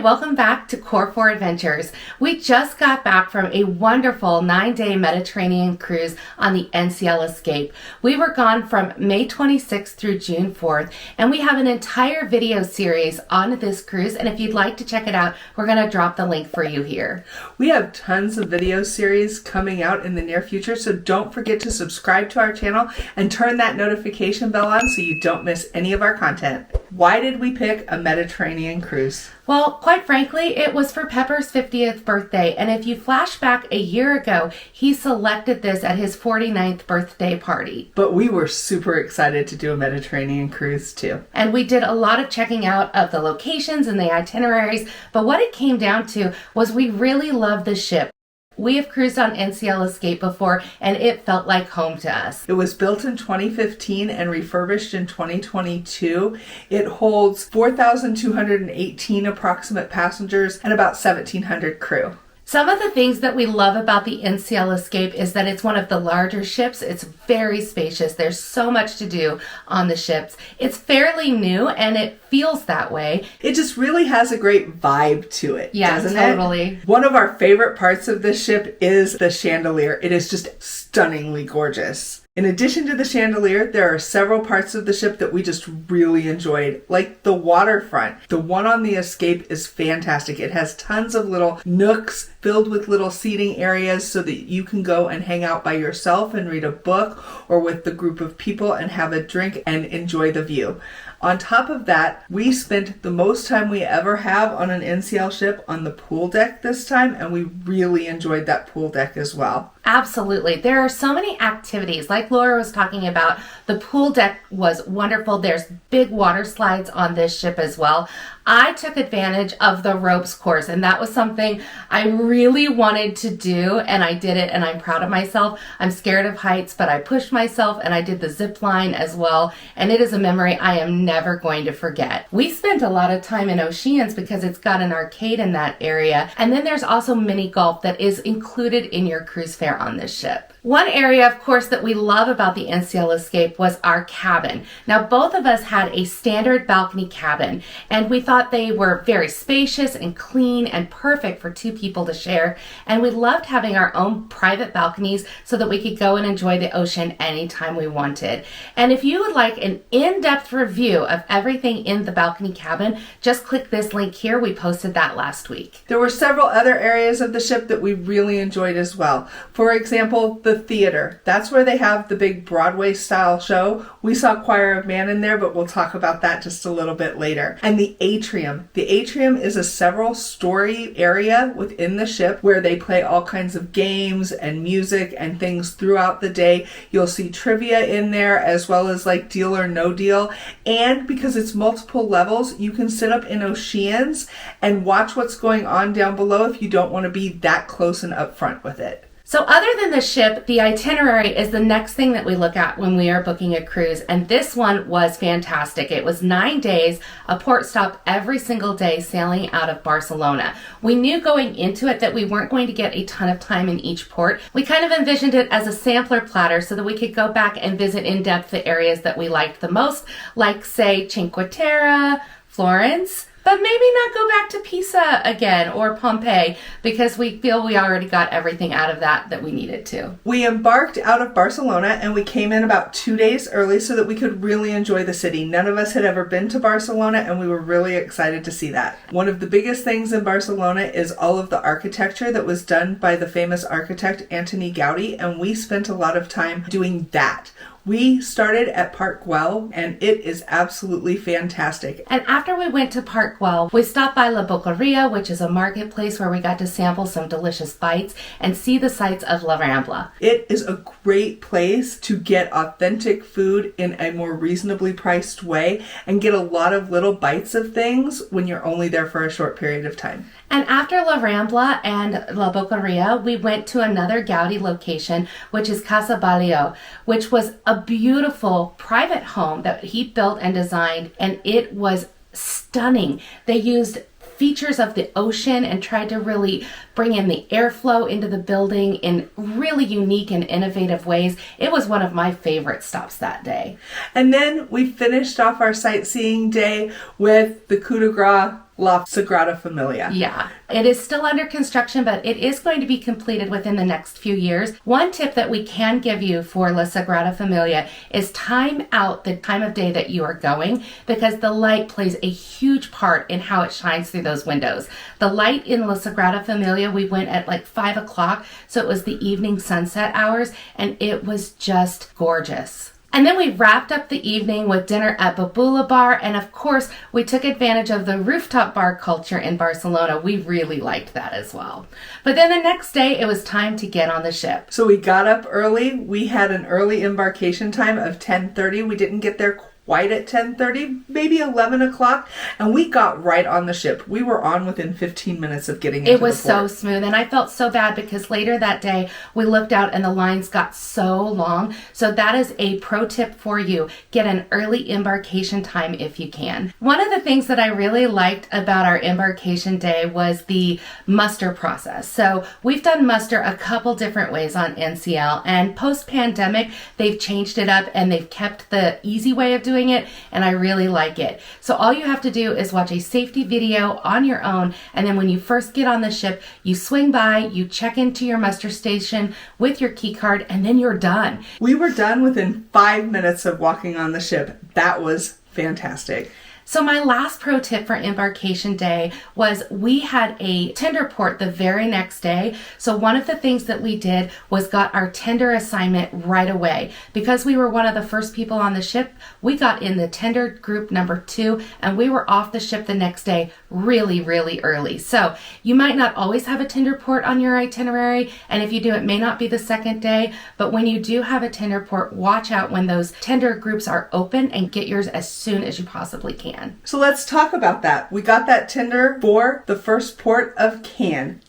welcome back to Core 4 Adventures. We just got back from a wonderful 9-day Mediterranean cruise on the NCL Escape. We were gone from May 26th through June 4th, and we have an entire video series on this cruise, and if you'd like to check it out, we're going to drop the link for you here. We have tons of video series coming out in the near future, so don't forget to subscribe to our channel and turn that notification bell on so you don't miss any of our content. Why did we pick a Mediterranean cruise? Well, quite frankly, it was for Pepper's 50th birthday, and if you flash back a year ago, he selected this at his 49th birthday party. But we were super excited to do a Mediterranean cruise too. And we did a lot of checking out of the locations and the itineraries, but what it came down to was we really loved the ship. We have cruised on NCL Escape before, and it felt like home to us. It was built in 2015 and refurbished in 2022. It holds 4,218 approximate passengers and about 1,700 crew. Some of the things that we love about the NCL Escape is that it's one of the larger ships. It's very spacious. There's so much to do on the ships. It's fairly new and it feels that way. It just really has a great vibe to it, doesn't it? Totally. One of our favorite parts of this ship is the chandelier. It is just stunningly gorgeous. In addition to the chandelier, there are several parts of the ship that we just really enjoyed, like the waterfront. The one on the Escape is fantastic. It has tons of little nooks filled with little seating areas so that you can go and hang out by yourself and read a book or with the group of people and have a drink and enjoy the view. On top of that, we spent the most time we ever have on an NCL ship on the pool deck this time, and we really enjoyed that pool deck as well. Absolutely. There are so many activities. Like Laura was talking about, the pool deck was wonderful. There's big water slides on this ship as well. I took advantage of the ropes course, and that was something I really wanted to do, and I did it, and I'm proud of myself. I'm scared of heights, but I pushed myself, and I did the zip line as well, and it is a memory I am never going to forget. We spent a lot of time in Oceans because it's got an arcade in that area, and then there's also mini golf that is included in your cruise fare on this ship. One area, of course, that we love about the NCL Escape was our cabin. Now, both of us had a standard balcony cabin, and we thought they were very spacious and clean and perfect for two people to share. And we loved having our own private balconies so that we could go and enjoy the ocean anytime we wanted. And if you would like an in-depth review of everything in the balcony cabin, just click this link here. We posted that last week. There were several other areas of the ship that we really enjoyed as well. For example, the theater. That's where they have the big Broadway style show. We saw Choir of Man in there, but we'll talk about that just a little bit later. And the atrium. The atrium is a several story area within the ship where they play all kinds of games and music and things throughout the day. You'll see trivia in there as well as like Deal or No Deal. And because it's multiple levels, you can sit up in Oceans and watch what's going on down below if you don't want to be that close and up front with it. So other than the ship, the itinerary is the next thing that we look at when we are booking a cruise, and this one was fantastic. It was 9 days, a port stop every single day, sailing out of Barcelona. We knew going into it that we weren't going to get a ton of time in each port. We kind of envisioned it as a sampler platter so that we could go back and visit in depth the areas that we liked the most, like say Cinque Terre, Florence, but maybe not go back to Pisa again or Pompeii because we feel we already got everything out of that we needed to. We embarked out of Barcelona and we came in about 2 days early so that we could really enjoy the city. None of us had ever been to Barcelona and we were really excited to see that. One of the biggest things in Barcelona is all of the architecture that was done by the famous architect Antoni Gaudí, and we spent a lot of time doing that. We started at Park Güell, and it is absolutely fantastic. And after we went to Park Güell, we stopped by La Boqueria, which is a marketplace where we got to sample some delicious bites and see the sights of La Rambla. It is a great place to get authentic food in a more reasonably priced way and get a lot of little bites of things when you're only there for a short period of time. And after La Rambla and La Boqueria, we went to another Gaudí location, which is Casa Batlló, which was a beautiful private home that he built and designed, and it was stunning. They used features of the ocean and tried to really bring in the airflow into the building in really unique and innovative ways. It was one of my favorite stops that day. And then we finished off our sightseeing day with the coup de grace La Sagrada Familia. Yeah, it is still under construction, but it is going to be completed within the next few years. One tip that we can give you for La Sagrada Familia is time out the time of day that you are going, because the light plays a huge part in how it shines through those windows. The light in La Sagrada Familia, we went at like 5 o'clock, so it was the evening sunset hours, and it was just gorgeous. And then we wrapped up the evening with dinner at Babula Bar, and of course, we took advantage of the rooftop bar culture in Barcelona. We really liked that as well. But then the next day, it was time to get on the ship. So we got up early. We had an early embarkation time of 10:30. We didn't get there quite at 10:30, maybe 11 o'clock, and we got right on the ship. We were on within 15 minutes of getting into the port. It was so smooth, and I felt so bad because later that day we looked out and the lines got so long. So that is a pro tip for you. Get an early embarkation time if you can. One of the things that I really liked about our embarkation day was the muster process. So we've done muster a couple different ways on NCL, and post-pandemic they've changed it up and they've kept the easy way of doing it, and I really like it. So all you have to do is watch a safety video on your own, and then when you first get on the ship, you swing by, you check into your muster station with your key card, and then you're done. We were done within 5 minutes of walking on the ship. That was fantastic. So my last pro tip for embarkation day was we had a tender port the very next day. So one of the things that we did was got our tender assignment right away. Because we were one of the first people on the ship, we got in the tender group number 2, and we were off the ship the next day really, really early. So you might not always have a tender port on your itinerary, and if you do, it may not be the second day, but when you do have a tender port, watch out when those tender groups are open and get yours as soon as you possibly can. So let's talk about that. We got that tender for the first port of Cannes,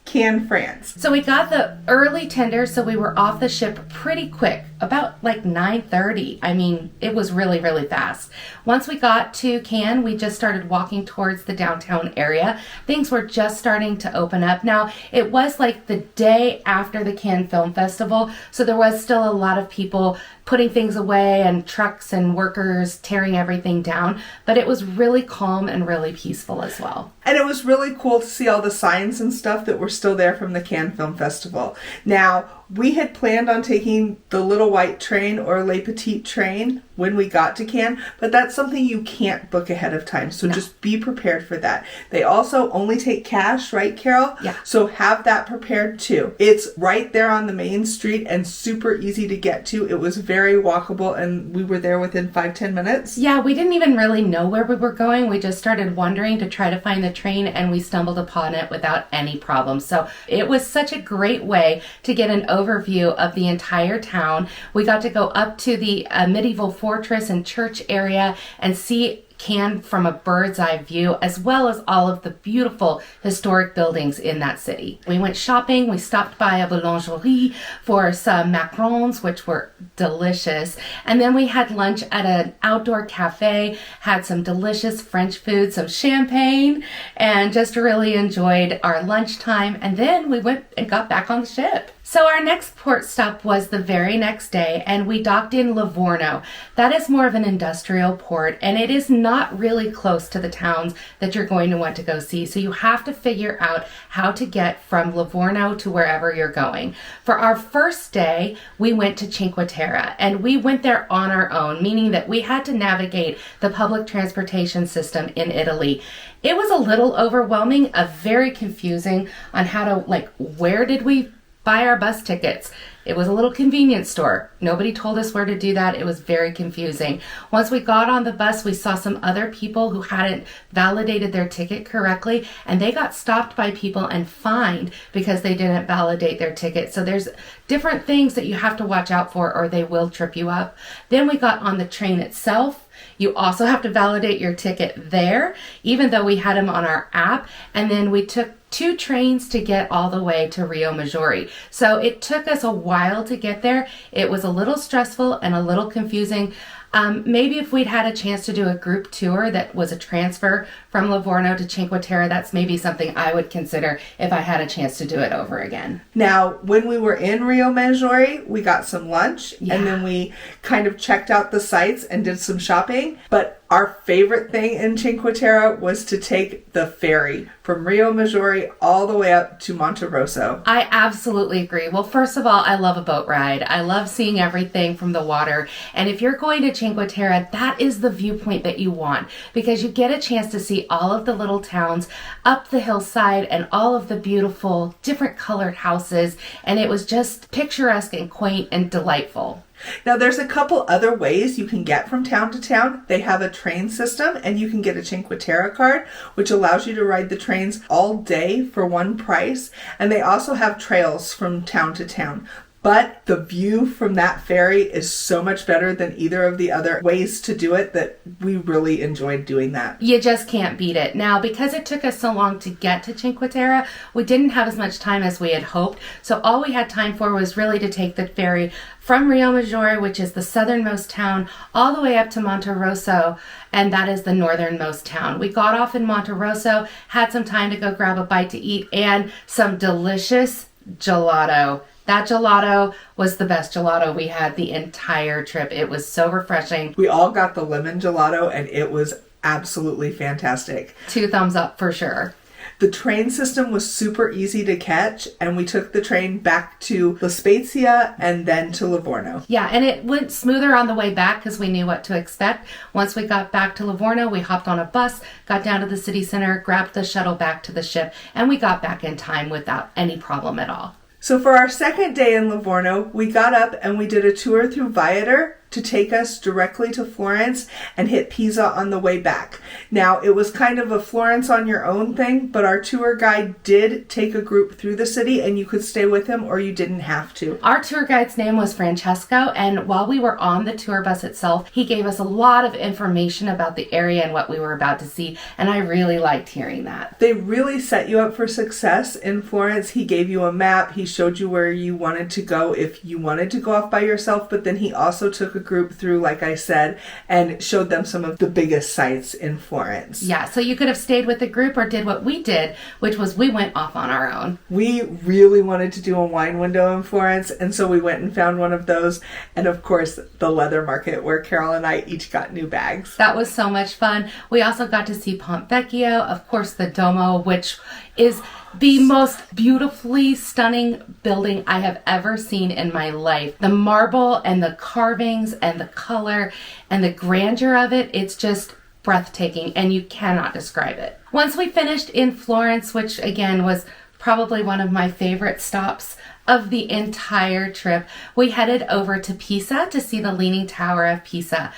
France. So we got the early tender, so we were off the ship pretty quick, about like 9:30. I mean, it was really, really fast. Once we got to Cannes, we just started walking towards the downtown area. Things were just starting to open up. Now, it was like the day after the Cannes Film Festival, so there was still a lot of people putting things away and trucks and workers tearing everything down, but it was really calm and really peaceful as well. And it was really cool to see all the signs and stuff that were still there from the Cannes Film Festival. Now, we had planned on taking the little white train or Le Petit train when we got to Cannes, but that's something you can't book ahead of time. So just be prepared for that. They also only take cash, right, Carol? Yeah. So have that prepared too. It's right there on the main street and super easy to get to. It was very walkable, and we were there within 5-10 minutes. Yeah, we didn't even really know where we were going. We just started wandering to try to find the train, and we stumbled upon it without any problems. So it was such a great way to get an overview of the entire town. We got to go up to the medieval fortress and church area and see Cannes from a bird's eye view, as well as all of the beautiful historic buildings in that city. We went shopping. We stopped by a boulangerie for some macarons, which were delicious. And then we had lunch at an outdoor cafe, had some delicious French food, some champagne, and just really enjoyed our lunchtime. And then we went and got back on the ship. So our next port stop was the very next day, and we docked in Lavoro. That is more of an industrial port, and it is not really close to the towns that you're going to want to go see. So you have to figure out how to get from Lavoro to wherever you're going. For our first day, we went to Cinque Terre, and we went there on our own, meaning that we had to navigate the public transportation system in Italy. It was a little overwhelming, very confusing on how to, where did we buy our bus tickets? It was a little convenience store. Nobody told us where to do that. It was very confusing. Once we got on the bus, we saw some other people who hadn't validated their ticket correctly, and they got stopped by people and fined because they didn't validate their ticket. So there's different things that you have to watch out for, or they will trip you up. Then we got on the train itself. You also have to validate your ticket there, even though we had them on our app. And then we took 2 trains to get all the way to Rio Maggiore. So it took us a while to get there. It was a little stressful and a little confusing. Maybe if we'd had a chance to do a group tour that was a transfer from Livorno to Cinque Terre, that's maybe something I would consider if I had a chance to do it over again. Now, when we were in Rio Maggiore, we got some lunch and then we kind of checked out the sites and did some shopping. But our favorite thing in Cinque Terre was to take the ferry from Rio Maggiore all the way up to Monte Rosso. I absolutely agree. Well, first of all, I love a boat ride. I love seeing everything from the water. And if you're going to Cinque Terre, that is the viewpoint that you want, because you get a chance to see all of the little towns up the hillside and all of the beautiful different colored houses. And it was just picturesque and quaint and delightful. Now, there's a couple other ways you can get from town to town. They have a train system, and you can get a Cinque Terre card, which allows you to ride the trains all day for one price. And they also have trails from town to town. But the view from that ferry is so much better than either of the other ways to do it that we really enjoyed doing that. You just can't beat it. Now, because it took us so long to get to Cinque Terre, we didn't have as much time as we had hoped. So all we had time for was really to take the ferry from Rio Maggiore, which is the southernmost town, all the way up to Monte Rosso, and that is the northernmost town. We got off in Monte Rosso, had some time to go grab a bite to eat, and some delicious gelato. That gelato was the best gelato we had the entire trip. It was so refreshing. We all got the lemon gelato, and it was absolutely fantastic. 2 thumbs up for sure. The train system was super easy to catch, and we took the train back to La Spezia and then to Livorno. Yeah, and it went smoother on the way back because we knew what to expect. Once we got back to Livorno, we hopped on a bus, got down to the city center, grabbed the shuttle back to the ship, and we got back in time without any problem at all. So for our second day in Livorno, we got up and we did a tour through Viator to take us directly to Florence and hit Pisa on the way back. Now, it was kind of a Florence on your own thing, but our tour guide did take a group through the city, and you could stay with him or you didn't have to. Our tour guide's name was Francesco, and while we were on the tour bus itself, he gave us a lot of information about the area and what we were about to see, and I really liked hearing that. They really set you up for success in Florence. He gave you a map. He showed you where you wanted to go if you wanted to go off by yourself, but then he also took a group through, like I said, and showed them some of the biggest sites in Florence. Yeah, so you could have stayed with the group or did what we did, which was we went off on our own. We really wanted to do a wine window in Florence, and so we went and found one of those, and of course the leather market where Carol and I each got new bags. That was so much fun. We also got to see Ponte Vecchio, of course the Duomo, which is the most beautifully stunning building I have ever seen in my life. The marble and the carvings and the color and the grandeur of it, it's just breathtaking, and you cannot describe it. Once we finished in Florence, which again was probably one of my favorite stops of the entire trip, we headed over to Pisa to see the Leaning Tower of Pisa.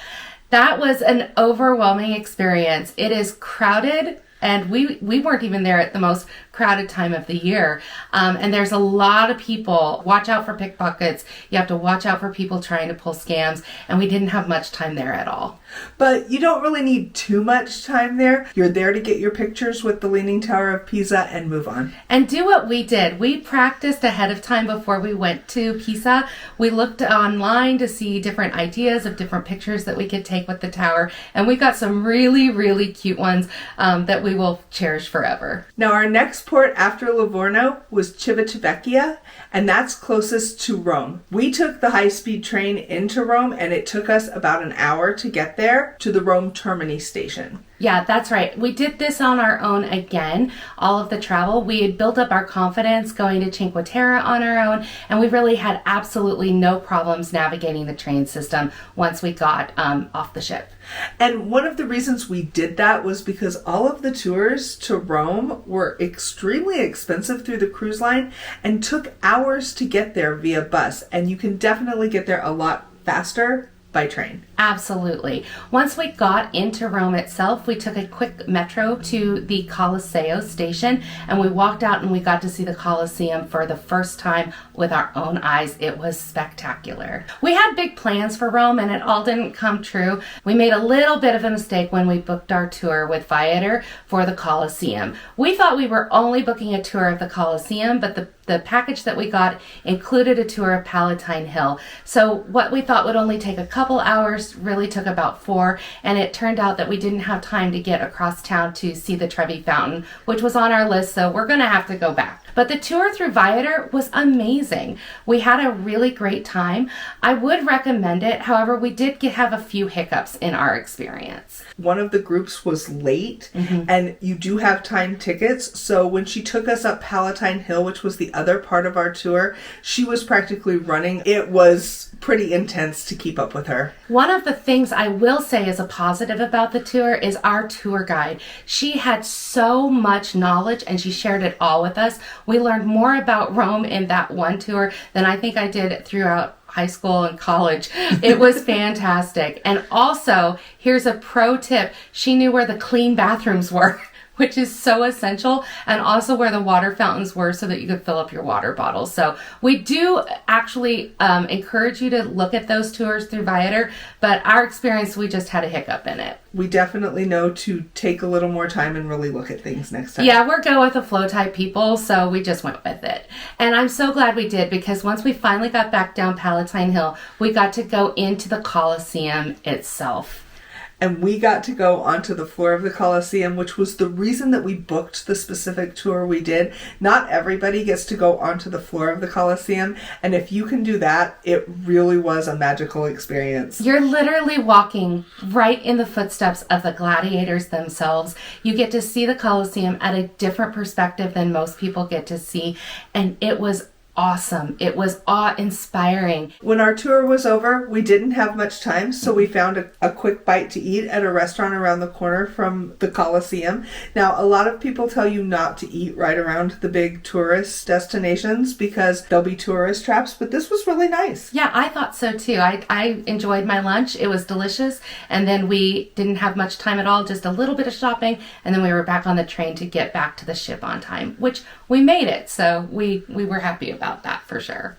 That was an overwhelming experience. It is crowded, and we weren't even there at the most crowded time of the year. And there's a lot of people. Watch out for pickpockets. You have to watch out for people trying to pull scams. And we didn't have much time there at all. But you don't really need too much time there. You're there to get your pictures with the Leaning Tower of Pisa and move on. And do what we did. We practiced ahead of time before we went to Pisa. We looked online to see different ideas of different pictures that we could take with the tower. And we got some really, really cute ones that we will cherish forever. Now, our next port after Livorno was Civitavecchia, and that's closest to Rome. We took the high-speed train into Rome, and it took us about an hour to get there to the Rome Termini station. Yeah, that's right. We did this on our own again, all of the travel. We had built up our confidence going to Cinque Terre on our own, and we really had absolutely no problems navigating the train system once we got off the ship. And one of the reasons we did that was because all of the tours to Rome were extremely expensive through the cruise line and took hours to get there via bus. And you can definitely get there a lot faster by train. Absolutely. Once we got into Rome itself, we took a quick metro to the Colosseo station, and we walked out and we got to see the Colosseum for the first time with our own eyes. It was spectacular. We had big plans for Rome, and it all didn't come true. We made a little bit of a mistake when we booked our tour with Viator for the Colosseum. We thought we were only booking a tour of the Colosseum, but the the package that we got included a tour of Palatine Hill. So what we thought would only take a couple hours really took about 4, and it turned out that we didn't have time to get across town to see the Trevi Fountain, which was on our list, so we're going to have to go back. But the tour through Viator was amazing. We had a really great time. I would recommend it. However, we did have a few hiccups in our experience. One of the groups was late, and you do have time tickets. So when she took us up Palatine Hill, which was the other part of our tour, she was practically running. It was pretty intense to keep up with her. One of the things I will say is a positive about the tour is our tour guide. She had so much knowledge and she shared it all with us. We learned more about Rome in that one tour than I think I did throughout high school and college. It was fantastic. And also, here's a pro tip. She knew where the clean bathrooms were, which is so essential, and also where the water fountains were so that you could fill up your water bottles. So we do actually encourage you to look at those tours through Viator, but our experience, we just had a hiccup in it. We definitely know to take a little more time and really look at things next time. Yeah, we're go with the flow type people, so we just went with it. And I'm so glad we did, because once we finally got back down Palatine Hill, we got to go into the Colosseum itself. And we got to go onto the floor of the Colosseum, which was the reason that we booked the specific tour we did. Not everybody gets to go onto the floor of the Colosseum, and if you can do that, it really was a magical experience. You're literally walking right in the footsteps of the gladiators themselves. You get to see the Colosseum at a different perspective than most people get to see, and it was awesome. It was awe-inspiring. When our tour was over, we didn't have much time, so we found a quick bite to eat at a restaurant around the corner from the Colosseum. Now, a lot of people tell you not to eat right around the big tourist destinations because there'll be tourist traps, but this was really nice. Yeah, I thought so too. I enjoyed my lunch. It was delicious. And then we didn't have much time at all, just a little bit of shopping. And then we were back on the train to get back to the ship on time, which we made it. So we were happy about that for sure.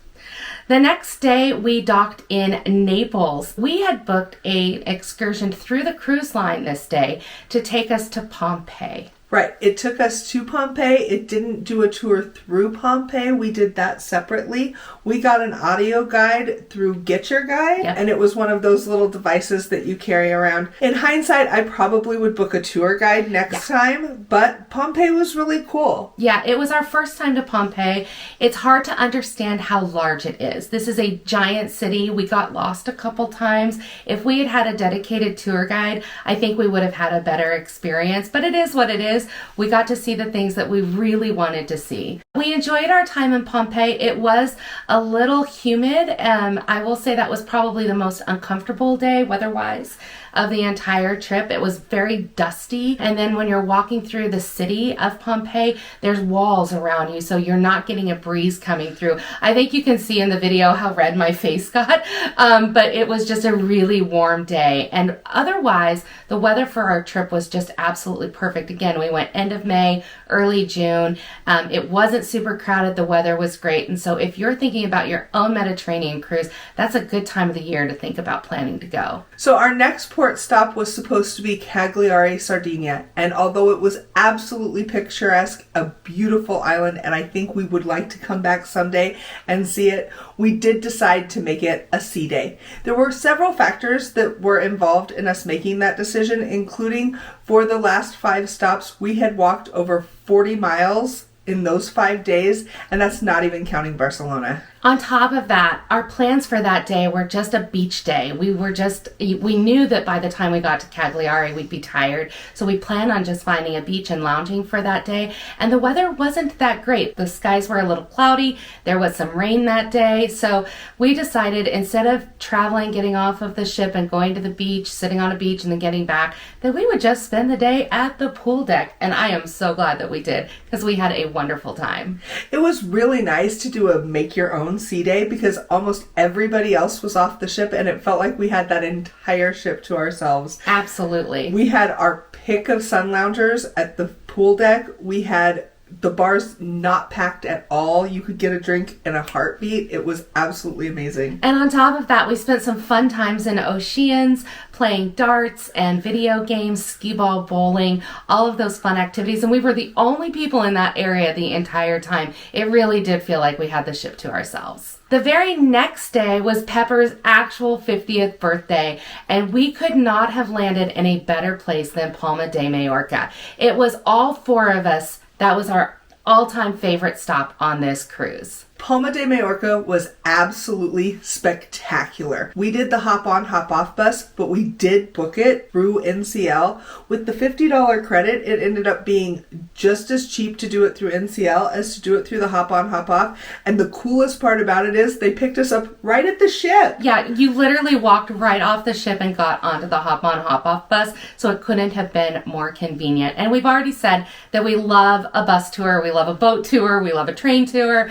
The next day we docked in Naples. We had booked an excursion through the cruise line this day to take us to Pompeii. Right. It took us to Pompeii. It didn't do a tour through Pompeii. We did that separately. We got an audio guide through Get Your Guide, Yep. and it was one of those little devices that you carry around. In hindsight, I probably would book a tour guide next time, but Pompeii was really cool. Yeah, it was our first time to Pompeii. It's hard to understand how large it is. This is a giant city. We got lost a couple times. If we had had a dedicated tour guide, I think we would have had a better experience, but it is what it is. We got to see the things that we really wanted to see. We enjoyed our time in Pompeii. It was a little humid. I will say that was probably the most uncomfortable day weather-wise of the entire trip. It was very dusty. And then when you're walking through the city of Pompeii, there's walls around you, so you're not getting a breeze coming through. I think you can see in the video how red my face got, but it was just a really warm day. And otherwise, the weather for our trip was just absolutely perfect. Again, we went end of May, early June. It wasn't super crowded. The weather was great. And so if you're thinking about your own Mediterranean cruise, that's a good time of the year to think about planning to go. So our next port stop was supposed to be Cagliari, Sardinia, and although it was absolutely picturesque, a beautiful island, and I think we would like to come back someday and see it, we did decide to make it a sea day. There were several factors that were involved in us making that decision, including for the last 5 stops, we had walked over 40 miles in those 5 days, and that's not even counting Barcelona. On top of that, our plans for that day were just a beach day. We knew that by the time we got to Cagliari, we'd be tired. So we planned on just finding a beach and lounging for that day. And the weather wasn't that great. The skies were a little cloudy. There was some rain that day. So we decided instead of traveling, getting off of the ship and going to the beach, sitting on a beach and then getting back, that we would just spend the day at the pool deck. And I am so glad that we did, because we had a wonderful time. It was really nice to do a make your own sea day because almost everybody else was off the ship and it felt like we had that entire ship to ourselves. Absolutely. We had our pick of sun loungers at the pool deck. We had The bar's not packed at all. You could get a drink in a heartbeat. It was absolutely amazing. And on top of that, we spent some fun times in Oceans, playing darts and video games, skee ball, bowling, all of those fun activities. And we were the only people in that area the entire time. It really did feel like we had the ship to ourselves. The very next day was Pepper's actual 50th birthday, and we could not have landed in a better place than Palma de Mallorca. It was all four of us. That was our all-time favorite stop on this cruise. Palma de Mallorca was absolutely spectacular. We did the hop-on, hop-off bus, but we did book it through NCL. With the $50 credit, it ended up being just as cheap to do it through NCL as to do it through the hop-on, hop-off. And the coolest part about it is they picked us up right at the ship. Yeah, you literally walked right off the ship and got onto the hop-on, hop-off bus, so it couldn't have been more convenient. And we've already said that we love a bus tour, we love a boat tour, we love a train tour,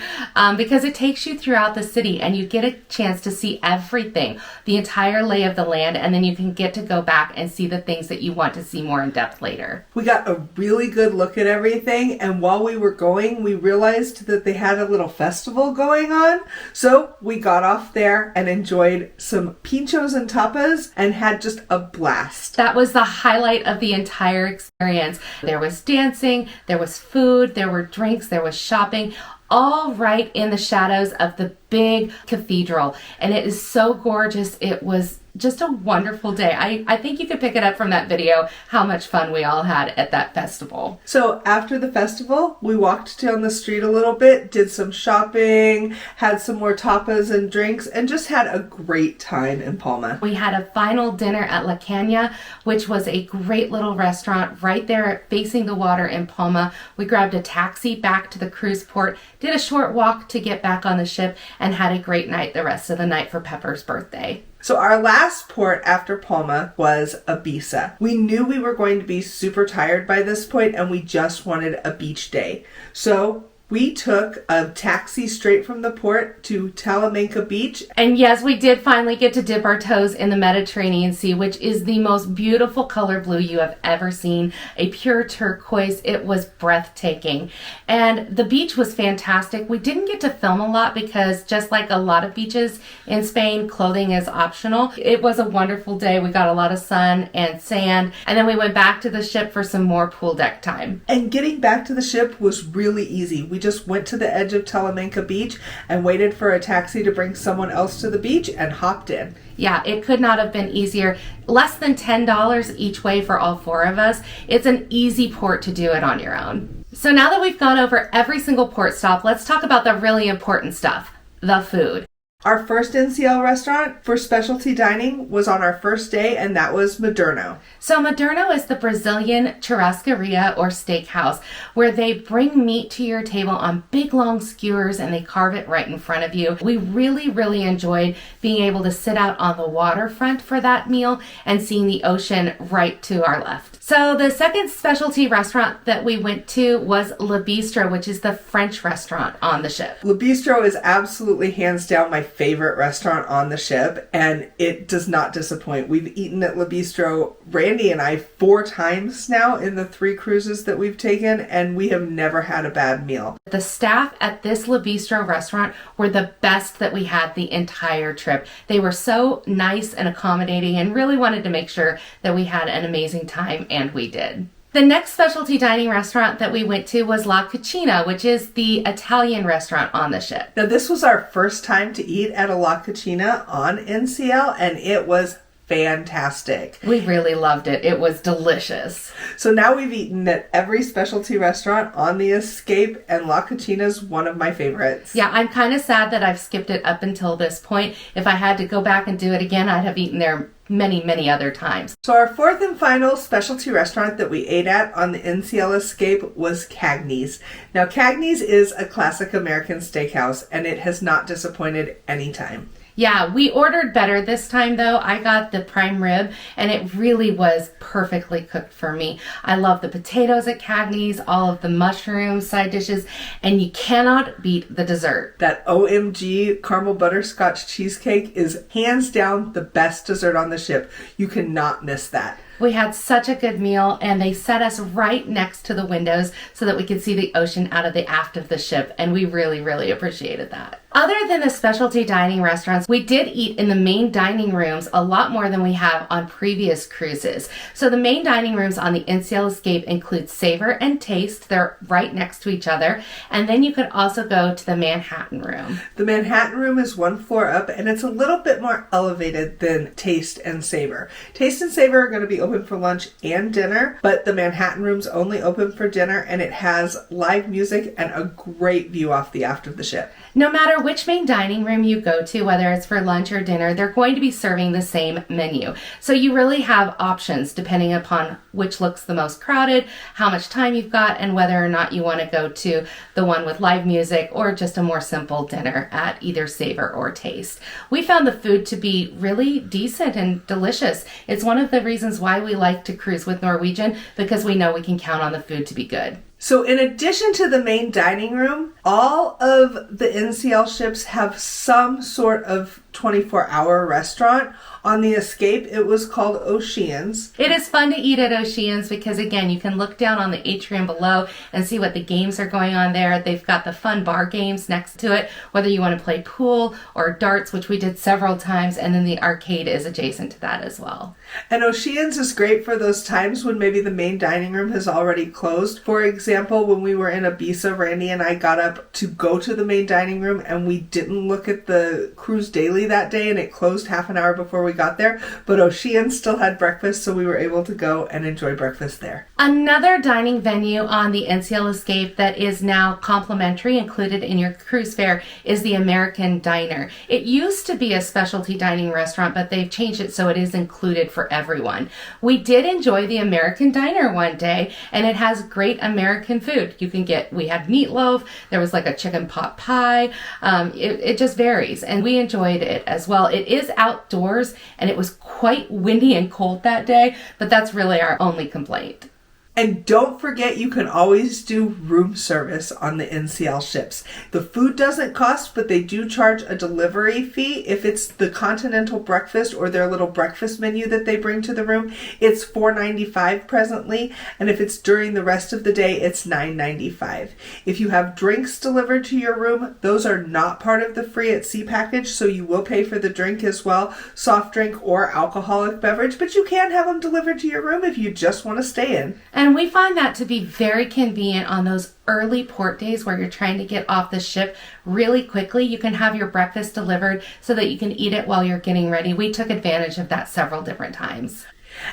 because it takes you throughout the city and you get a chance to see everything, the entire lay of the land, and then you can get to go back and see the things that you want to see more in depth later. We got a really good look at everything, and while we were going, we realized that they had a little festival going on. So we got off there and enjoyed some pinchos and tapas and had just a blast. That was the highlight of the entire experience. There was dancing, there was food, there were drinks, there was shopping, all right in the shadows of the big cathedral. And it is so gorgeous. It was just a wonderful day. I think you could pick it up from that video how much fun we all had at that festival. So after the festival, we walked down the street a little bit, did some shopping, had some more tapas and drinks, and just had a great time in Palma. We had a final dinner at La Cana, which was a great little restaurant right there facing the water in Palma. We grabbed a taxi back to the cruise port, did a short walk to get back on the ship, and had a great night the rest of the night for Pepper's birthday. So our last port after Palma was Ibiza. We knew we were going to be super tired by this point and we just wanted a beach day. So we took a taxi straight from the port to Talamanca Beach. And yes, we did finally get to dip our toes in the Mediterranean Sea, which is the most beautiful color blue you have ever seen. A pure turquoise. It was breathtaking. And the beach was fantastic. We didn't get to film a lot because just like a lot of beaches in Spain, clothing is optional. It was a wonderful day. We got a lot of sun and sand. And then we went back to the ship for some more pool deck time. And getting back to the ship was really easy. We just went to the edge of Talamanca Beach and waited for a taxi to bring someone else to the beach and hopped in. Yeah, it could not have been easier. Less than $10 each way for all four of us. It's an easy port to do it on your own. So now that we've gone over every single port stop, let's talk about the really important stuff, the food. Our first NCL restaurant for specialty dining was on our first day, and that was Moderno. So Moderno is the Brazilian churrascaria or steakhouse where they bring meat to your table on big long skewers and they carve it right in front of you. We really, really enjoyed being able to sit out on the waterfront for that meal and seeing the ocean right to our left. So the second specialty restaurant that we went to was Le Bistro, which is the French restaurant on the ship. Le Bistro is absolutely hands down my favorite restaurant on the ship, and it does not disappoint. We've eaten at Le Bistro, Randy and I, 4 times now in the 3 cruises that we've taken, and we have never had a bad meal. The staff at this Le Bistro restaurant were the best that we had the entire trip. They were so nice and accommodating and really wanted to make sure that we had an amazing time, and we did. The next specialty dining restaurant that we went to was La Cucina, which is the Italian restaurant on the ship. Now, this was our first time to eat at a La Cucina on NCL, and it was fantastic. We really loved it. It was delicious. So now we've eaten at every specialty restaurant on the Escape, and La Cucina is one of my favorites. Yeah, I'm kind of sad that I've skipped it up until this point. If I had to go back and do it again, I'd have eaten there many, many other times. So our fourth and final specialty restaurant that we ate at on the NCL Escape was Cagney's. Now, Cagney's is a classic American steakhouse, and it has not disappointed any time. Yeah, we ordered better this time though. I got the prime rib and it really was perfectly cooked for me. I love the potatoes at Cagney's, all of the mushrooms, side dishes, and you cannot beat the dessert. That OMG caramel butterscotch cheesecake is hands down the best dessert on the ship. You cannot miss that. We had such a good meal, and they set us right next to the windows so that we could see the ocean out of the aft of the ship, and we really, really appreciated that. Other than the specialty dining restaurants, we did eat in the main dining rooms a lot more than we have on previous cruises. So the main dining rooms on the NCL Escape include Savor and Taste. They're right next to each other. And then you could also go to the Manhattan room. The Manhattan room is one floor up, and it's a little bit more elevated than Taste and Savor. Taste and Savor are going to be open for lunch and dinner, but the Manhattan room's only open for dinner, and it has live music and a great view off the aft of the ship. No matter which main dining room you go to, whether it's for lunch or dinner, they're going to be serving the same menu. So you really have options depending upon which looks the most crowded, how much time you've got, and whether or not you want to go to the one with live music or just a more simple dinner at either Savor or Taste. We found the food to be really decent and delicious. It's one of the reasons why we like to cruise with Norwegian, because we know we can count on the food to be good. So in addition to the main dining room, all of the NCL ships have some sort of 24-hour restaurant. On the Escape, it was called Oceans. It is fun to eat at Oceans because, again, you can look down on the atrium below and see what the games are going on there. They've got the fun bar games next to it, whether you want to play pool or darts, which we did several times, and then the arcade is adjacent to that as well. And Oceans is great for those times when maybe the main dining room has already closed. For example, when we were in Ibiza, Randy and I got up to go to the main dining room, and we didn't look at the cruise daily that day, and it closed half an hour before we got there, but Oceans still had breakfast, so we were able to go and enjoy breakfast there. Another dining venue on the NCL Escape that is now complimentary, included in your cruise fare, is the American Diner. It used to be a specialty dining restaurant, but they've changed it so it is included for everyone. We did enjoy the American Diner one day, and it has great American food. We had meatloaf, there was like a chicken pot pie, it just varies, and we enjoyed it as well. It is outdoors, and it was quite windy and cold that day, but that's really our only complaint. And don't forget, you can always do room service on the NCL ships. The food doesn't cost, but they do charge a delivery fee. If it's the continental breakfast or their little breakfast menu that they bring to the room, it's $4.95 presently. And if it's during the rest of the day, it's $9.95. If you have drinks delivered to your room, those are not part of the free at sea package, so you will pay for the drink as well, soft drink or alcoholic beverage, but you can have them delivered to your room if you just want to stay in. And we find that to be very convenient on those early port days where you're trying to get off the ship really quickly. You can have your breakfast delivered so that you can eat it while you're getting ready. We took advantage of that several different times.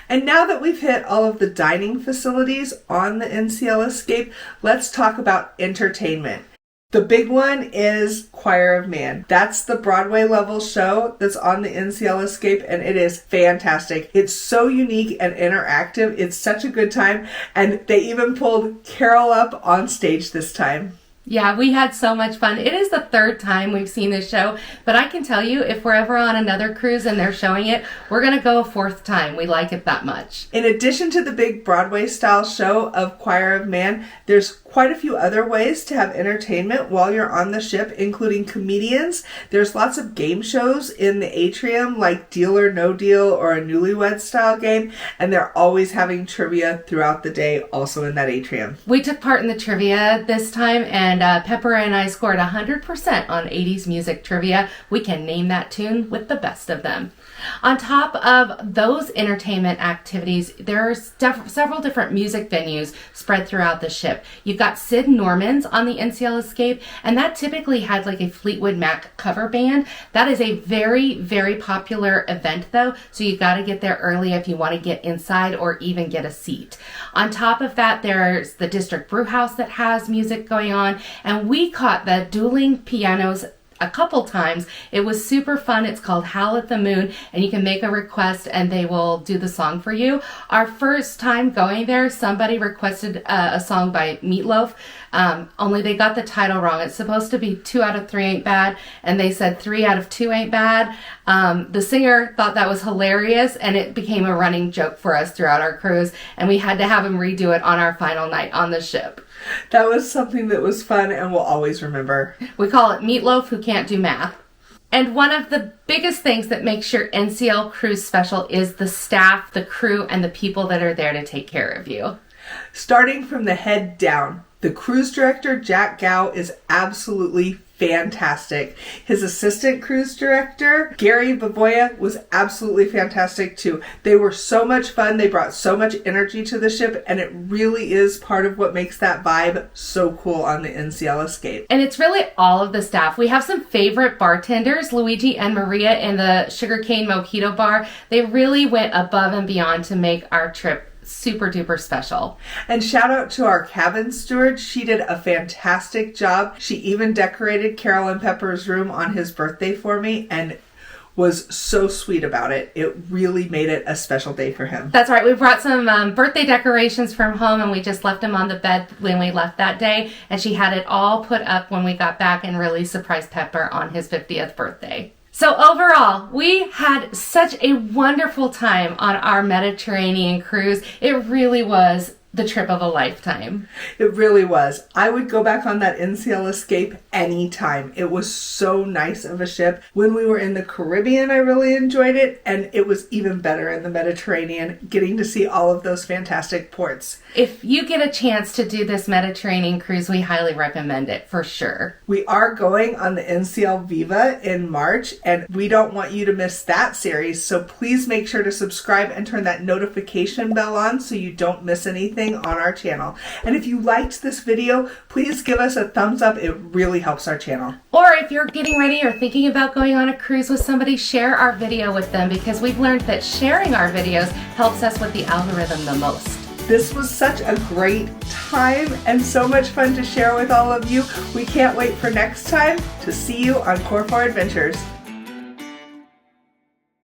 And now that we've hit all of the dining facilities on the NCL Escape, let's talk about entertainment. The big one is Choir of Man. That's the Broadway level show that's on the NCL Escape, and it is fantastic. It's so unique and interactive. It's such a good time, and they even pulled Carol up on stage this time. Yeah, we had so much fun. It is the third time we've seen this show, but I can tell you, if we're ever on another cruise and they're showing it, we're going to go a fourth time. We like it that much. In addition to the big Broadway style show of Choir of Man, there's quite a few other ways to have entertainment while you're on the ship, including comedians. There's lots of game shows in the atrium, like Deal or No Deal or a Newlywed style game, and they're always having trivia throughout the day also in that atrium. We took part in the trivia this time, and Pepper and I scored 100% on 80s music trivia. We can name that tune with the best of them. On top of those entertainment activities, there are several different music venues spread throughout the ship. You've got Sid Norman's on the NCL Escape, and that typically had like a Fleetwood Mac cover band. That is a very, very popular event though, so you've got to get there early if you want to get inside or even get a seat. On top of that, there's the District Brew House that has music going on, and we caught the dueling pianos a couple times. It was super fun. It's called Howl at the Moon, and you can make a request and they will do the song for you. Our first time going there, somebody requested a song by Meatloaf, only they got the title wrong. It's supposed to be 2 out of 3 ain't bad, and they said 3 out of 2 ain't bad. The singer thought that was hilarious, and it became a running joke for us throughout our cruise, and we had to have him redo it on our final night on the ship. That was something that was fun and we'll always remember. We call it Meatloaf Who Can't Do Math. And one of the biggest things that makes your NCL cruise special is the staff, the crew, and the people that are there to take care of you. Starting from the head down, the cruise director, Jack Gow, is absolutely fantastic. His assistant cruise director, Gary Bavoya, was absolutely fantastic too. They were so much fun. They brought so much energy to the ship, and it really is part of what makes that vibe so cool on the NCL Escape. And it's really all of the staff. We have some favorite bartenders, Luigi and Maria in the Sugarcane Mojito Bar. They really went above and beyond to make our trip super duper special. And shout out to our cabin steward. She did a fantastic job. She even decorated Carolyn Pepper's room on his birthday for me and was so sweet about it. It really made it a special day for him. That's right. We brought some birthday decorations from home and we just left them on the bed when we left that day. And she had it all put up when we got back and really surprised Pepper on his 50th birthday. So overall, we had such a wonderful time on our Mediterranean cruise. It really was the trip of a lifetime. It really was. I would go back on that NCL Escape anytime. It was so nice of a ship. When we were in the Caribbean, I really enjoyed it, and it was even better in the Mediterranean, getting to see all of those fantastic ports. If you get a chance to do this Mediterranean cruise, we highly recommend it for sure. We are going on the NCL Viva in March, and we don't want you to miss that series, so please make sure to subscribe and turn that notification bell on so you don't miss anything on our channel. And if you liked this video, please give us a thumbs up. It really helps our channel. Or if you're getting ready or thinking about going on a cruise with somebody, share our video with them, because we've learned that sharing our videos helps us with the algorithm the most. This was such a great time and so much fun to share with all of you. We can't wait for next time to see you on Core 4 Adventures.